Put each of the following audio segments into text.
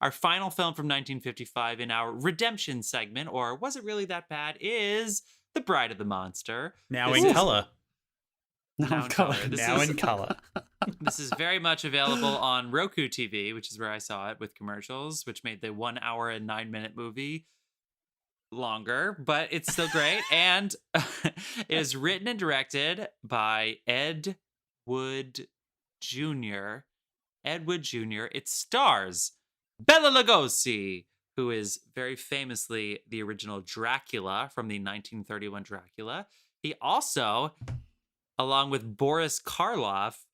Our final film from 1955 in our redemption segment, or was it really that bad, is The Bride of the Monster. Now This in is- color. Now in color. Now in color. This is very much available on Roku TV, which is where I saw it with commercials, which made the 1 hour and 9-minute movie longer, but it's still great. And it is written and directed by Ed Wood Jr. Ed Wood Jr. It stars Bela Lugosi, who is very famously the original Dracula from the 1931 Dracula. He also, along with Boris Karloff,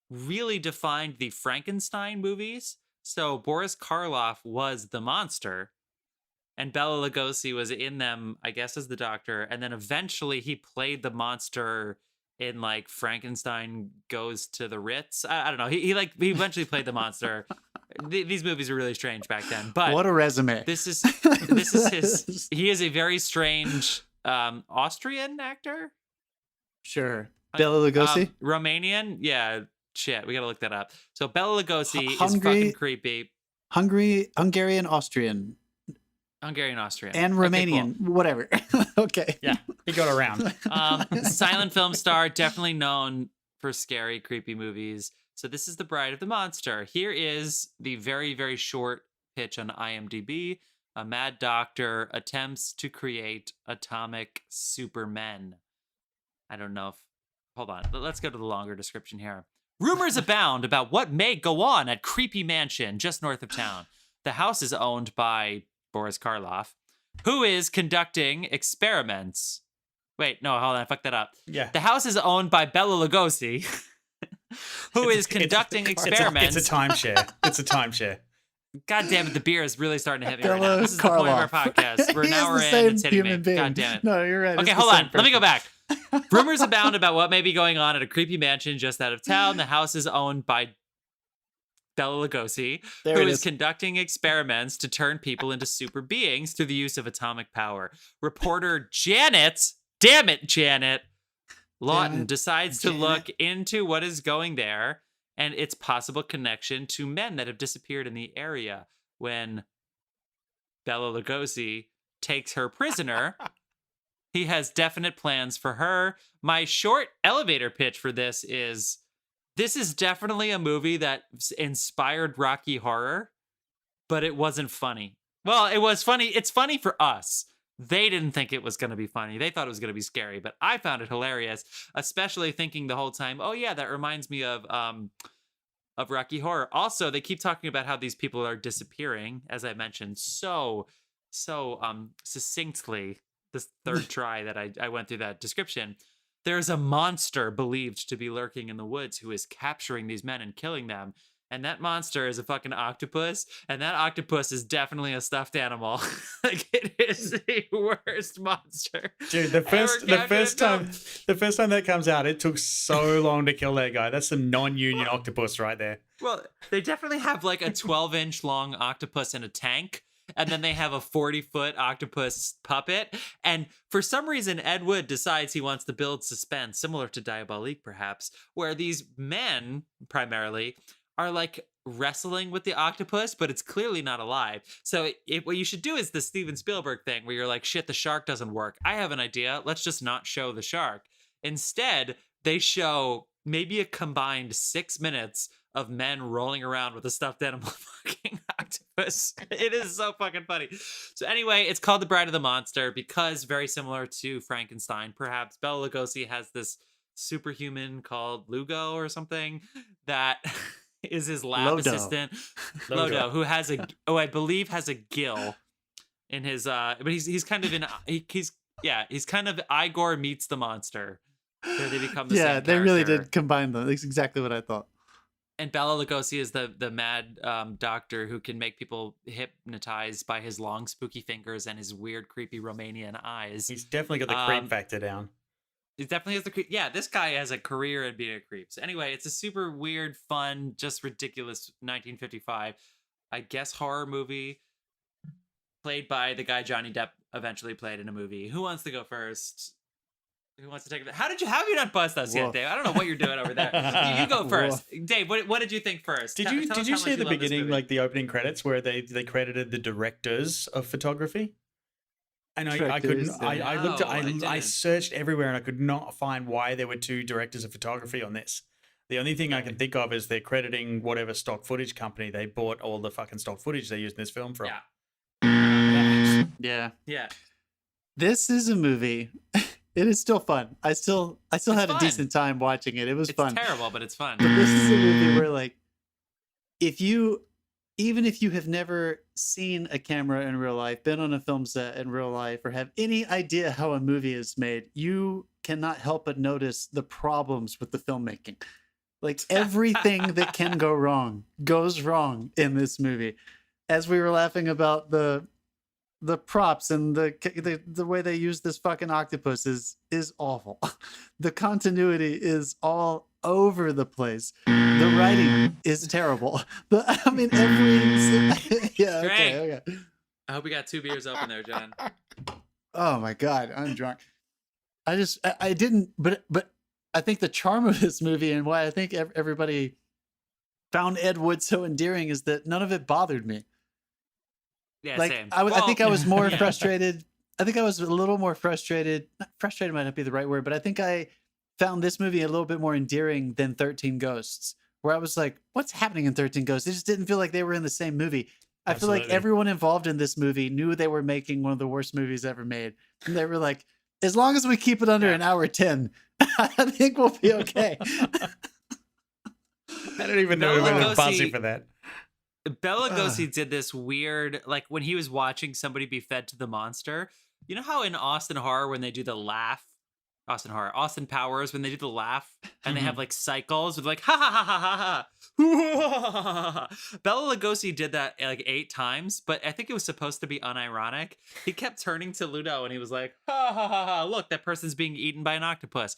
really defined the Frankenstein movies. So Boris Karloff was the monster, and Bela Lugosi was in them, I guess, as the doctor. And then eventually he played the monster in like Frankenstein Goes to the Ritz. I don't know. He eventually played the monster. These movies are really strange back then. But what a resume! This is his. He is a very strange Austrian actor. Sure, Bela Lugosi, Romanian. Yeah, shit. We gotta look that up. So Bela Lugosi is fucking creepy. Hungarian, Austrian. Hungarian, Austrian, and Romanian, okay, cool. Whatever. Okay. Yeah, he got around. Silent film star, definitely known for scary, creepy movies. So this is The Bride of the Monster. Here is the very, very short pitch on IMDb. A mad doctor attempts to create atomic supermen. I don't know if... Hold on. Let's go to the longer description here. Rumors abound about what may go on at Creepy Mansion just north of town. The house is owned by Boris Karloff, who is conducting experiments. Wait, no, hold on, I fucked that up. Yeah. The house is owned by Bela Lugosi, who is conducting experiments. It's a timeshare. It's a timeshare. God damn it, the beer is really starting to hit me right now. Bela This is the point of our Karloff. podcast. We're He an is hour the in, same it's hitting me. human being. God damn it. No, you're right. Okay, It's hold the on. same Let me go person. back. Rumors abound about what may be going on at a creepy mansion just out of town. The house is owned by Bela Lugosi, There who it is is. conducting experiments to turn people into super beings through the use of atomic power. Reporter Janet, damn it, Janet Lawton, Janet, decides to Janet. look into what is going there and its possible connection to men that have disappeared in the area. When Bela Lugosi takes her prisoner, he has definite plans for her. My short elevator pitch for this is definitely a movie that inspired Rocky Horror, but it wasn't funny. Well, it was funny. It's funny for us. They didn't think it was going to be funny. They thought it was going to be scary, but I found it hilarious, especially thinking the whole time, oh yeah, that reminds me of Rocky Horror. Also, they keep talking about how these people are disappearing, as I mentioned, so succinctly this third try that I went through that description. There's a monster believed to be lurking in the woods who is capturing these men and killing them. And that monster is a fucking octopus. And that octopus is definitely a stuffed animal. Like, it is the worst monster. Dude, the first time that comes out, it took so long to kill that guy. That's some non-union octopus right there. Well, they definitely have like a 12-inch long octopus in a tank. And then they have a 40-foot octopus puppet. And for some reason, Ed Wood decides he wants to build suspense, similar to Diabolique, perhaps, where these men, primarily, are like wrestling with the octopus, but it's clearly not alive. So what you should do is the Steven Spielberg thing, where you're like, shit, the shark doesn't work. I have an idea. Let's just not show the shark. Instead, they show maybe a combined 6 minutes of men rolling around with a stuffed animal fucking octopus. It is so fucking funny. So anyway, it's called The Bride of the Monster because, very similar to Frankenstein, perhaps, Bela Lugosi has this superhuman called Lugo or something that is his lab Lodo. assistant. Lodo, who has I believe has a gill in his but he's kind of he's kind of Igor meets the monster. So they become the same Yeah, they really character. did combine them. That's exactly what I thought. And Bela Lugosi is the mad doctor who can make people hypnotized by his long, spooky fingers and his weird, creepy Romanian eyes. He's definitely got the creep factor down. He definitely has the creep. Yeah, this guy has a career in being a creep. So anyway, it's a super weird, fun, just ridiculous 1955, I guess, horror movie played by the guy Johnny Depp eventually played in a movie. Who wants to go first? Who wants to take it? Have you not buzzed us yet, Woof. Dave? I don't know what you're doing over there. You go first. Dave, what did you think first? Did Tell you us did how you much see at the love this beginning, movie. like the opening credits, where they credited the directors of photography? And I couldn't. Directors, I looked. No, I I didn't. searched everywhere, and I could not find why there were two directors of photography on this. The only thing I can think of is they're crediting whatever stock footage company they bought all the fucking stock footage they used in this film from. Yeah. Yeah. Yeah. This is a movie. It is still fun. I still had fun. a decent time watching it. It was It's fun. terrible, but it's fun. But this is a movie where, like, even if you have never seen a camera in real life, been on a film set in real life, or have any idea how a movie is made, you cannot help but notice the problems with the filmmaking. Like, everything that can go wrong goes wrong in this movie. As we were laughing about the props and the way they use this fucking octopus is awful. The continuity is all over the place. The writing is terrible. Every yeah, okay. I hope we got 2 beers open there, John. Oh my god, I'm drunk. I didn't, but I think the charm of this movie and why I think everybody found Ed Wood so endearing is that none of it bothered me. Yeah, Like, same. I think I was more Yeah. frustrated. I think I was a little more frustrated. Frustrated might not be the right word, but I think I found this movie a little bit more endearing than 13 Ghosts, where I was like, what's happening in 13 Ghosts? It just didn't feel like they were in the same movie. I feel like Absolutely. everyone involved in this movie knew they were making one of the worst movies ever made. And they were like, as long as we keep it under an hour 10, I think we'll be okay. I don't even know Bela who was Lugosi- buzzing for that. Bela Lugosi did this weird, like when he was watching somebody be fed to the monster. You know how in Austin Horror, when they do the laugh, Austin Powers, when they do the laugh and they have like cycles with like, ha ha ha ha ha ha. Bela Lugosi did that like 8 times, but I think it was supposed to be unironic. He kept turning to Ludo and he was like, ha ha ha ha, look, that person's being eaten by an octopus.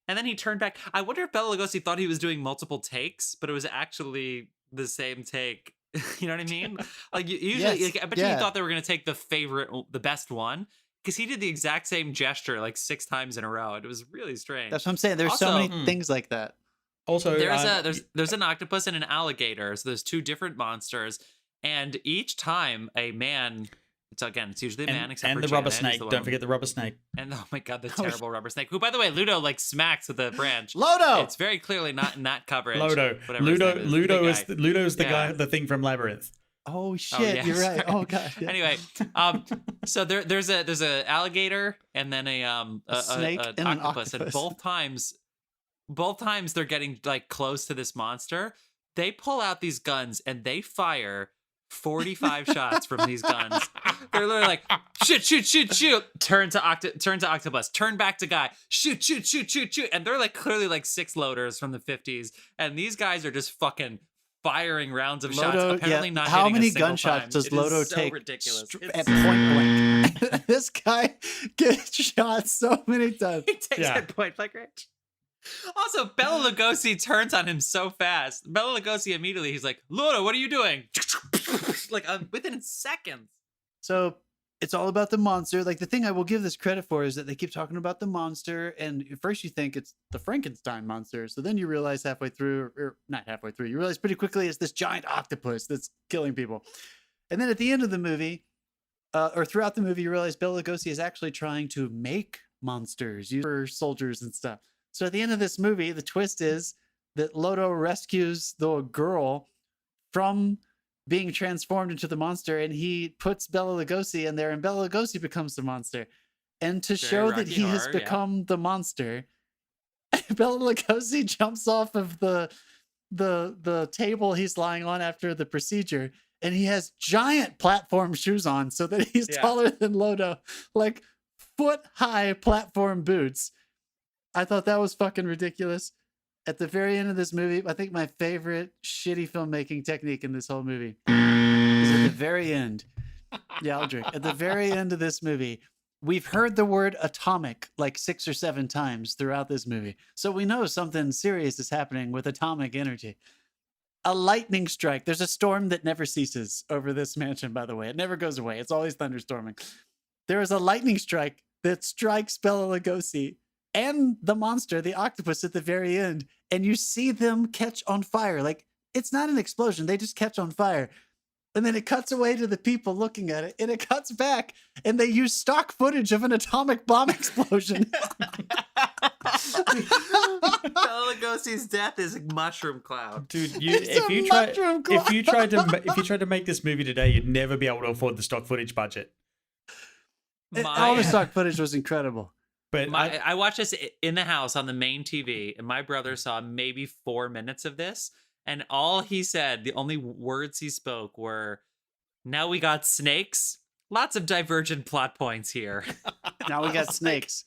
And then he turned back. I wonder if Bela Lugosi thought he was doing multiple takes, but it was actually the same take. You know what I mean? Like usually, Yes, like, I bet you yeah. he thought they were going to take the best one, because he did the exact same gesture like 6 times in a row. It was really strange. That's what I'm saying. There's so Also- many things like that. Also, There's an octopus and an alligator. So there's 2 different monsters, and each time a man. It's usually a man, except and for the rubber Janet, who's snake. the Don't one- forget the rubber snake. And oh my god, the was- terrible rubber snake. Who, by the way, Ludo like smacks with a branch. Lodo! It's very clearly not in that coverage. Ludo. whatever his name is, the big guy. Ludo's the Yeah. guy, the thing from Labyrinth. Oh shit, yes. you're right. Oh god. yeah. Anyway, so there's a alligator and then a snake an and an octopus, and octopus. both times they're getting like close to this monster. They pull out these guns and they fire 45 shots from these guns. They're literally like, shoot, turn to octopus, turn back to guy, shoot, and they're like clearly like 6 loaders from the 50s, and these guys are just fucking firing rounds of shots. Lodo, Apparently yeah. not. How hitting a many single gunshots time. does It is Lodo so take ridiculous. It's at so point blank? This guy gets shot so many times. He takes Yeah. it point blank range. Also, Bela Lugosi turns on him so fast. Bela Lugosi immediately, he's like, Lodo, what are you doing? Like within seconds. So it's all about the monster. Like, the thing I will give this credit for is that they keep talking about the monster, and at first you think it's the Frankenstein monster. So then you realize halfway through, or not halfway through, you realize pretty quickly it's this giant octopus that's killing people. And then at the end of the movie, or throughout the movie, you realize Bela Lugosi is actually trying to make monsters for soldiers and stuff. So at the end of this movie, the twist is that Lodo rescues the girl from being transformed into the monster, and he puts Bela Lugosi in there, and Bela Lugosi becomes the monster. And to Very show that Rocky he has Horror, yeah. become the monster, Bela Lugosi jumps off of the table he's lying on after the procedure, and he has giant platform shoes on so that he's Yeah. taller than Lodo, like foot-high platform boots. I thought that was fucking ridiculous. At the very end of this movie, I think my favorite shitty filmmaking technique in this whole movie is at the very end. Yeah, I'll drink. At the very end of this movie, we've heard the word atomic like 6 or 7 times throughout this movie. So we know something serious is happening with atomic energy. A lightning strike. There's a storm that never ceases over this mansion, by the way. It never goes away. It's always thunderstorming. There is a lightning strike that strikes Bela Lugosi and the monster, the octopus at the very end, and you see them catch on fire. Like, it's not an explosion, they just catch on fire. And then it cuts away to the people looking at it, and it cuts back, and they use stock footage of an atomic bomb explosion. Bela Lugosi's death is a mushroom cloud. Dude, It's if a you mushroom tried cloud. to make this movie today, you'd never be able to afford the stock footage budget. All the stock footage was incredible. But I watched this in the house on the main TV, and my brother saw maybe 4 minutes of this, and all he said, the only words he spoke were, "Now we got snakes. Lots of divergent plot points here." Now we got snakes.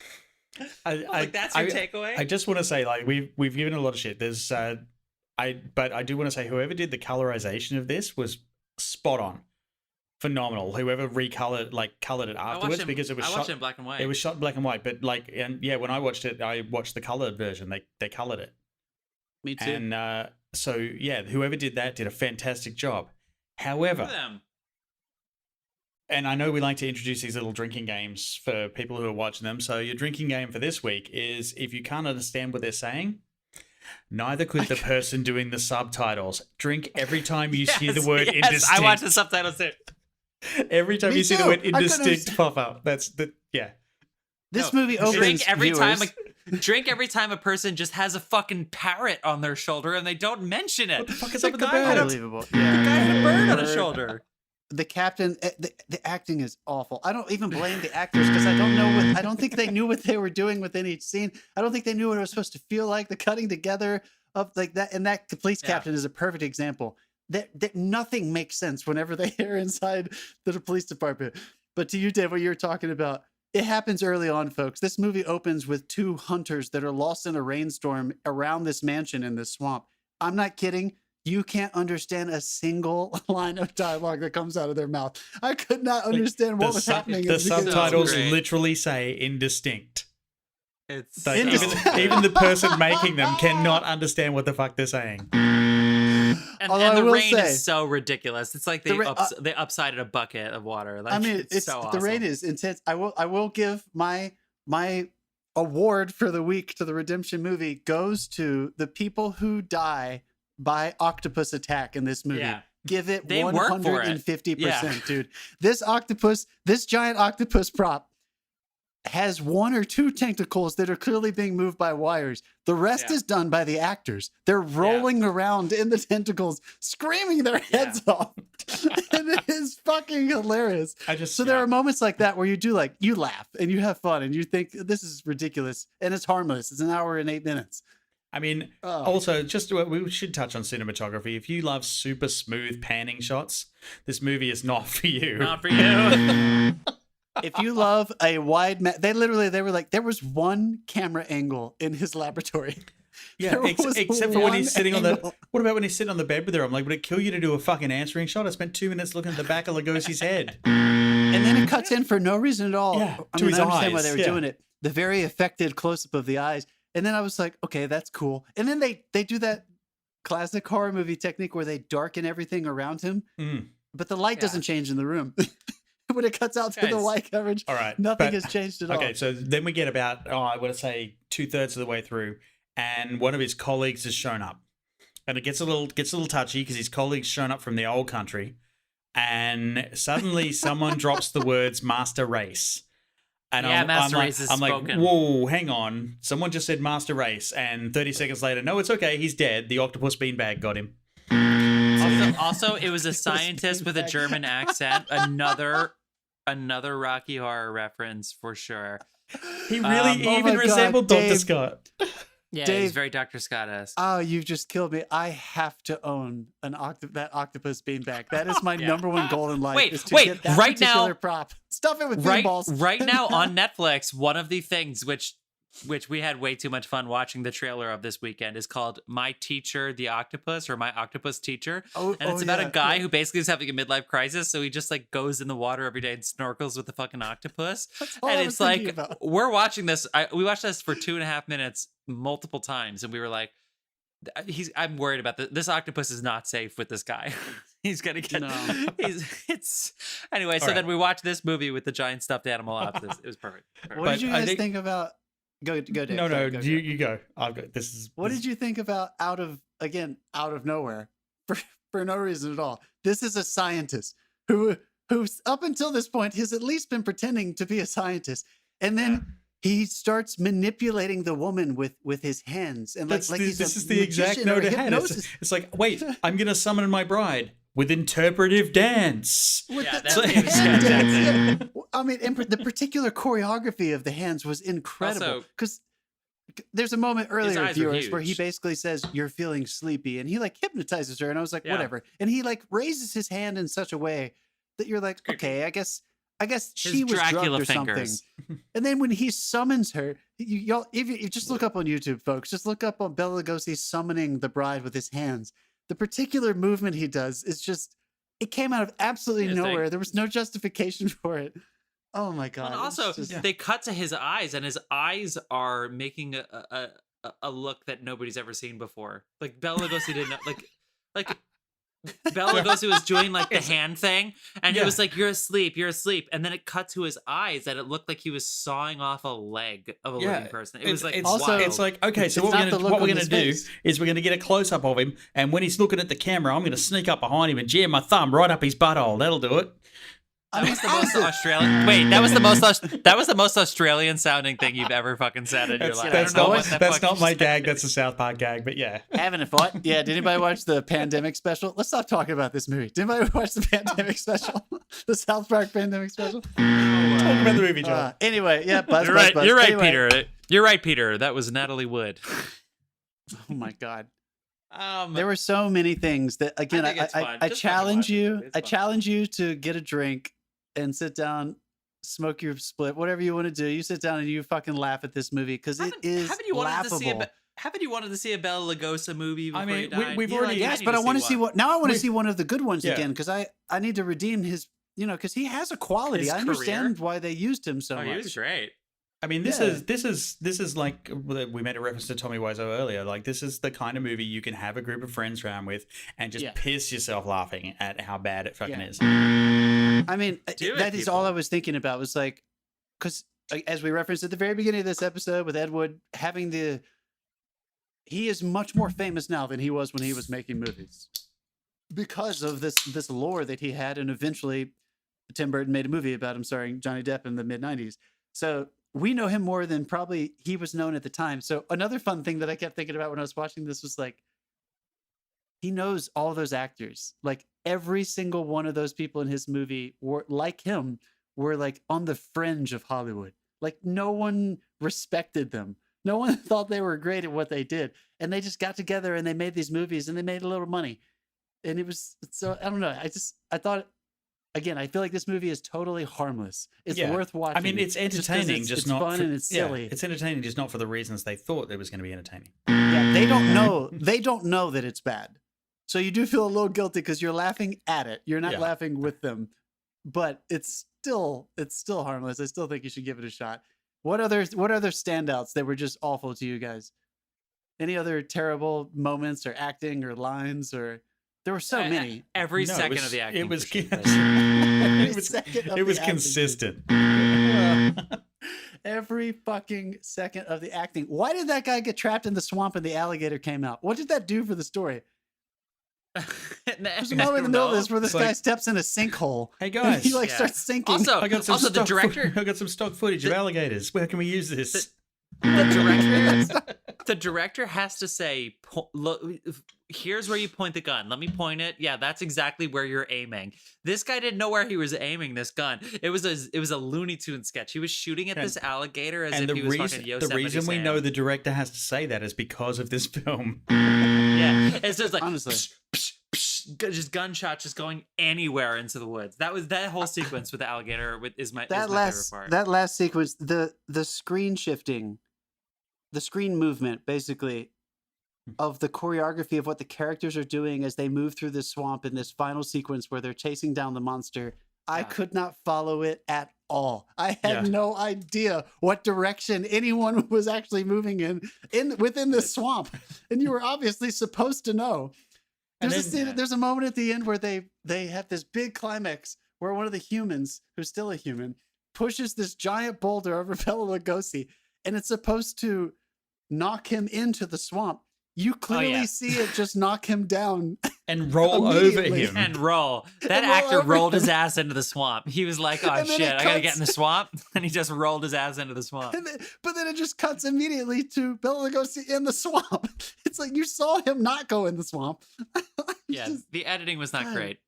That's your takeaway? I just want to say, like, we've given a lot of shit. There's but I do want to say, whoever did the colorization of this was spot on, phenomenal. Whoever colored it afterwards, because it was watched it in black and white. It was shot in black and white, but when I watched it, I watched the colored version. They colored it. Me too. And so yeah, whoever did that did a fantastic job. However, and I know we like to introduce these little drinking games for people who are watching them. So your drinking game for this week is, if you can't understand what they're saying, neither could the person doing the subtitles. Drink every time you see the word indistinct. I watch the subtitles too. Every time Me you see the too. word I couldn't indistinct pop up. That's the This movie opens Drink every time a person just has a fucking parrot on their shoulder and they don't mention it. What the fuck is up with the guy had bird? Unbelievable. The guy had a bird on his shoulder. The captain, the acting is awful. I don't even blame the actors, because I don't think they knew what they were doing within each scene. I don't think they knew what it was supposed to feel like. The cutting together of like that, and that the police captain is a perfect example. That nothing makes sense whenever they are inside the police department. But to you, Dave, what you were talking about, it happens early on, folks. This movie opens with 2 hunters that are lost in a rainstorm around this mansion in this swamp. I'm not kidding. You can't understand a single line of dialogue that comes out of their mouth. I could not understand what was happening. The subtitles great. literally say indistinct. It's Like, even the person making them cannot understand what the fuck they're saying. And the rain say, is so ridiculous. It's like they upsided a bucket of water. Like, I mean, it's so the awesome. rain is intense. I will give my award for the week to the redemption movie goes to the people who die by octopus attack in this movie. Yeah. Give it They work for it. 150%, dude. This giant octopus prop has 1 or 2 tentacles that are clearly being moved by wires. The rest is done by the actors. They're rolling around in the tentacles, screaming their heads off. And it is fucking hilarious. There are moments like that where you laugh and you have fun and you think this is ridiculous, and it's harmless. It's an hour and 8 minutes. I mean, also, we should touch on cinematography. If you love super smooth panning shots, this movie is not for you. Not for you. If you love a wide, they were like, there was 1 camera angle in his laboratory. Yeah, except for when he's sitting on the. What about when he's sitting on the bed with her? I'm like, would it kill you to do a fucking answering shot? I spent 2 minutes looking at the back of Lugosi's head, and then it cuts in for no reason at all. Yeah, I to mean, his I understand why eyes. they were doing it. The very affected close up of the eyes, and then I was like, okay, that's cool. And then they do that classic horror movie technique where they darken everything around him, but the light doesn't change in the room. When it cuts out to the white coverage, all right, nothing has changed at all. Okay, so then we get about, I want to say 2/3 of the way through, and one of his colleagues has shown up, and it gets a little touchy because his colleague's shown up from the old country, and suddenly someone drops the words "master race," and Master Race is I'm like, spoken. whoa, hang on, someone just said "master race," and 30 seconds later, no, it's okay, he's dead. The octopus beanbag got him. Also, it was a scientist with a German accent. Another Rocky Horror reference for sure. He really even resembled Dr. Scott. Yeah, Dave, he's very Dr. Scott-esque. Oh, you've just killed me. I have to own that octopus beanbag. That is my number 1 goal in life. Is to get that right particular now, prop. Stuff it with beanballs. Right now on Netflix, one of the things which we had way too much fun watching the trailer of this weekend is called My Teacher the Octopus, or My Octopus Teacher. And it's about a guy who basically is having a midlife crisis, so he just like goes in the water every day and snorkels with the fucking octopus. And it's like, we're watching this. We watched this for 2.5 minutes multiple times, and we were like, I'm worried about this octopus is not safe with this guy. He's gonna get anyway. So then we watched this movie with the giant stuffed animal octopus. It was perfect. What did you guys think about Go, Dave. No, Sorry, no, go. you go. I've got this. What did you think about out of nowhere for no reason at all? This is a scientist who's up until this point has at least been pretending to be a scientist, and then he starts manipulating the woman with his hands, and this is the exact note it had. It's like, wait, I'm gonna summon my bride with interpretive dance. I mean, and the particular choreography of the hands was incredible because there's a moment earlier, viewers, where he basically says, "You're feeling sleepy," and he like hypnotizes her, and I was like, whatever. And he like raises his hand in such a way that you're like, okay, I guess she was Dracula drugged or fingers. something. And then when he summons her, y'all, if you just look up on YouTube, folks, just look up on Bela Lugosi summoning the bride with his hands. The particular movement he does is just, it came out of absolutely nowhere. There was no justification for it. Oh my God. And also, they cut to his eyes, and his eyes are making a look that nobody's ever seen before. Like Bela Lugosi didn't know, like Bela Lugosi was doing like the hand thing, and he was like, "You're asleep, you're asleep," and then it cut to his eyes, and it looked like he was sawing off a leg of a living person. It was like also, it's like, okay, so what we're gonna do is we're gonna get a close up of him, and when he's looking at the camera, I'm gonna sneak up behind him and jam my thumb right up his butthole. That'll do it. That was the most Australian. Wait, that was the most Australian sounding thing you've ever fucking said in your life. That's not my gag. That's a South Park gag. But yeah, having a thought. Yeah. Did anybody watch the pandemic special? Let's stop talking about this movie. Did anybody watch the pandemic special? The South Park pandemic special? Talk about the movie, John. Anyway, yeah. You're right. You're right, Peter. You're right, Peter. That was Natalie Wood. Oh my God. There were so many things that, again, I challenge you. I challenge you to get a drink and sit down, smoke your split, whatever you want to do. You sit down and you fucking laugh at this movie because it is laughable. Haven't you wanted to see a Bela Lugosi movie before he died? We've already... Yes, but I want to see what... Now I want to see one of the good ones again because I need to redeem his... because he has a quality. I understand why they used him so much. He was great. I mean, this is like, we made a reference to Tommy Wiseau earlier. Like, this is the kind of movie you can have a group of friends around with and just piss yourself laughing at how bad it fucking is. I mean, that is all I was thinking about was like, because as we referenced at the very beginning of this episode with Ed Wood, he is much more famous now than he was when he was making movies because of this lore that he had. And eventually Tim Burton made a movie about him starring Johnny Depp in the mid-90s. So we know him more than probably he was known at the time. So another fun thing that I kept thinking about when I was watching this was like, he knows all those actors. Like every single one of those people in his movie were like him, were like on the fringe of Hollywood. Like no one respected them. No one thought they were great at what they did. And they just got together and they made these movies and they made a little money. And it was, so I don't know. I thought, again, I feel like this movie is totally harmless. It's worth watching. I mean, it's entertaining, it's not fun and it's silly. It's entertaining, just not for the reasons they thought it was going to be entertaining. Yeah, they don't know. They don't know that it's bad. So you do feel a little guilty because you're laughing at it. You're not laughing with them, but it's still harmless. I still think you should give it a shot. What other standouts that were just awful to you guys? Any other terrible moments or acting or lines or? There were so many. Every second of the acting. It was consistent. Every fucking second of the acting. Why did that guy get trapped in the swamp and the alligator came out? What did that do for the story? There's a moment in the middle of this where this guy steps in a sinkhole. Hey guys, he starts sinking. Also, I got some the director. I got some stock footage of alligators. Where can we use this? The director has to say, look, here's where you point the gun. Let me point it. Yeah, that's exactly where you're aiming. This guy didn't know where he was aiming this gun. It was a Looney Tunes sketch. He was shooting at this alligator as if he was fucking Yosemite The reason Sam. we know the director has to say that is because of this film. Yeah, it's just like honestly. Just gunshots just going anywhere into the woods. That whole sequence with the alligator is my favorite part. That last sequence, the screen shifting, the screen movement, basically, of the choreography of what the characters are doing as they move through this swamp in this final sequence where they're chasing down the monster. I could not follow it at all. I had no idea what direction anyone was actually moving within this swamp, and you were obviously supposed to know. There's a moment at the end where they have this big climax where one of the humans, who's still a human, pushes this giant boulder over Bela Lugosi, and it's supposed to knock him into the swamp. You clearly yeah. see it just knock him down. And roll over Immediately. him. And roll. That And roll actor over rolled his him. ass into the swamp. He was like, oh And then shit, it I gotta get cuts- in the swamp. And he just rolled his ass into the swamp. But then it just cuts immediately to Bela Lugosi in the swamp. It's like you saw him not go in the swamp. Yeah, Just- the editing was not God. great.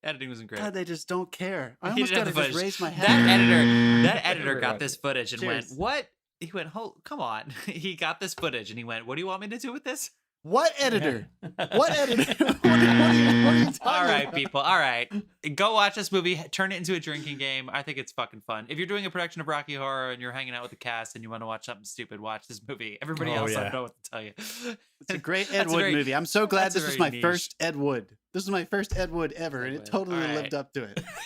Editing wasn't great. God, they just don't care. I He almost didn't got have to the just footage. raise my That hand. editor got this footage and Cheers. went, what? He went, come on. He got this footage and he went, what do you want me to do with this? What editor? What editor? What are you talking All right, about? people. All right. Go watch this movie. Turn it into a drinking game. I think it's fucking fun. If you're doing a production of Rocky Horror and you're hanging out with the cast and you want to watch something stupid, watch this movie. Everybody Oh, else, I yeah. don't know what to tell you. It's a great Ed That's a Wood very- movie. I'm so glad that's a this was very my niche. first Ed Wood. This is my first Ed Wood ever, and Ed it Wood. totally All right. lived up to it.